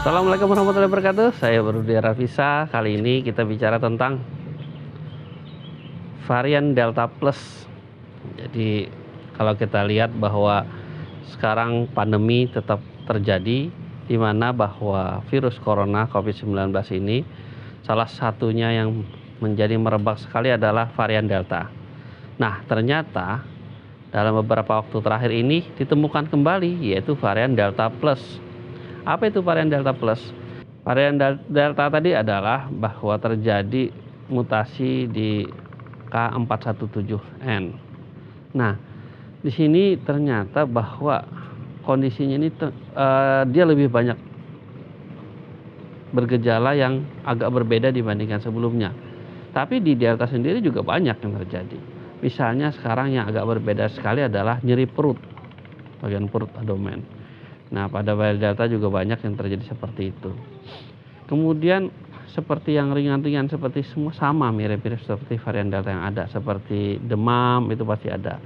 Assalamualaikum warahmatullahi wabarakatuh. Saya Rudi Rafisa. Kali ini kita bicara tentang varian Delta Plus. Jadi kalau kita lihat bahwa sekarang pandemi tetap terjadi, di mana bahwa virus corona COVID-19 ini salah satunya yang menjadi merebak sekali adalah varian Delta. Nah, ternyata dalam beberapa waktu terakhir ini ditemukan kembali yaitu varian Delta Plus. Apa itu varian Delta Plus? Varian Delta tadi adalah bahwa terjadi mutasi di K417N. Nah, di sini ternyata bahwa kondisinya ini dia lebih banyak bergejala yang agak berbeda dibandingkan sebelumnya. Tapi di Delta sendiri juga banyak yang terjadi. Misalnya sekarang yang agak berbeda sekali adalah nyeri perut, bagian perut abdomen. Nah, pada varian Delta juga banyak yang terjadi seperti itu. Kemudian seperti yang ringan-ringan seperti semua sama mirip-mirip seperti varian Delta yang ada, seperti demam itu pasti ada,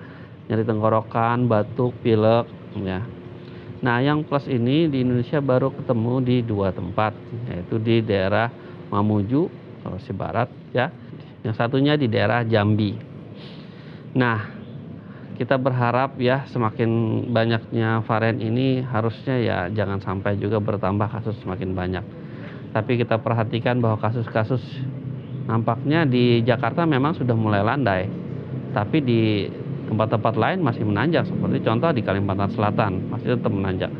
nyeri tenggorokan, batuk, pilek, ya. Nah, yang plus ini di Indonesia baru ketemu di dua tempat, yaitu di daerah Mamuju, Sulawesi Barat, ya. Yang satunya di daerah Jambi. Nah, kita berharap ya semakin banyaknya varian ini harusnya ya jangan sampai juga bertambah kasus semakin banyak. Tapi kita perhatikan bahwa kasus-kasus nampaknya di Jakarta memang sudah mulai landai. Tapi di tempat-tempat lain masih menanjak, seperti contoh di Kalimantan Selatan masih tetap menanjak.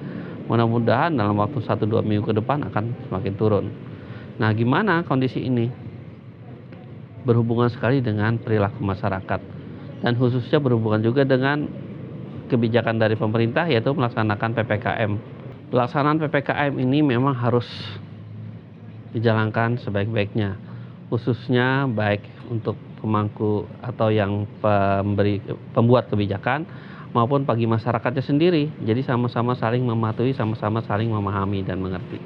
Mudah-mudahan dalam waktu 1-2 minggu ke depan akan semakin turun. Nah, gimana kondisi ini? Berhubungan sekali dengan perilaku masyarakat. Dan khususnya berhubungan juga dengan kebijakan dari pemerintah, yaitu melaksanakan PPKM. Pelaksanaan PPKM ini memang harus dijalankan sebaik-baiknya, khususnya baik untuk pemangku atau yang pembuat kebijakan maupun bagi masyarakatnya sendiri. Jadi sama-sama saling mematuhi, sama-sama saling memahami dan mengerti.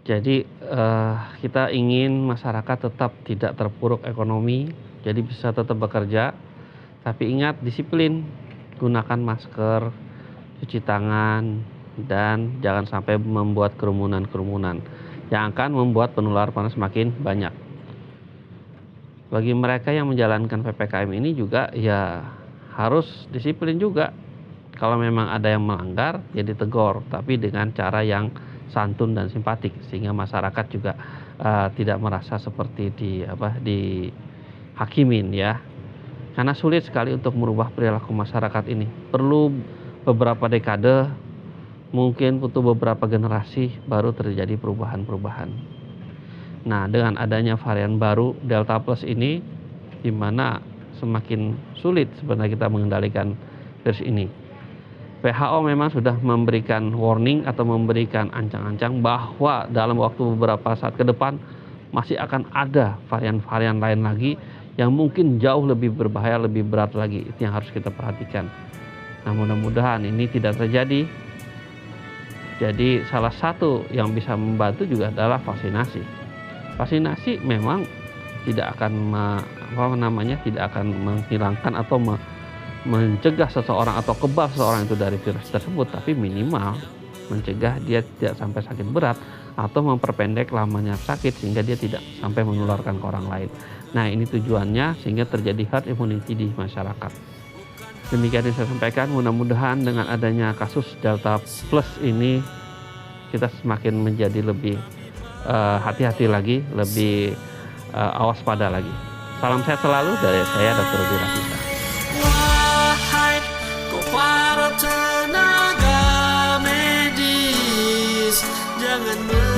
Jadi kita ingin masyarakat tetap tidak terpuruk ekonomi, jadi bisa tetap bekerja. Tapi ingat, disiplin, gunakan masker, cuci tangan, dan jangan sampai membuat kerumunan-kerumunan yang akan membuat penularan semakin banyak. Bagi mereka yang menjalankan PPKM ini juga ya harus disiplin juga. Kalau memang ada yang melanggar, ya ditegur, tapi dengan cara yang santun dan simpatik, sehingga masyarakat juga tidak merasa seperti dihakimin ya. Karena sulit sekali untuk merubah perilaku masyarakat ini. Perlu beberapa dekade, mungkin butuh beberapa generasi baru terjadi perubahan-perubahan. Nah, dengan adanya varian baru Delta Plus ini, di mana semakin sulit sebenarnya kita mengendalikan virus ini. WHO memang sudah memberikan warning atau memberikan ancang-ancang bahwa dalam waktu beberapa saat ke depan masih akan ada varian-varian lain lagi yang mungkin jauh lebih berbahaya, lebih berat lagi. Itu yang harus kita perhatikan. Nah, mudah-mudahan ini tidak terjadi. Jadi salah satu yang bisa membantu juga adalah vaksinasi. Vaksinasi memang tidak akan tidak akan menghilangkan atau mencegah seseorang atau kebal seseorang itu dari virus tersebut, tapi minimal mencegah dia tidak sampai sakit berat atau memperpendek lamanya sakit sehingga dia tidak sampai menularkan ke orang lain. Nah, ini tujuannya sehingga terjadi herd immunity di masyarakat. Demikian yang saya sampaikan, mudah-mudahan dengan adanya kasus Delta Plus ini kita semakin menjadi lebih hati-hati lagi, lebih awas pada lagi. Salam sehat selalu dari saya Dr. Rudi Rafisa. Wahai kau para tenaga medis, jangan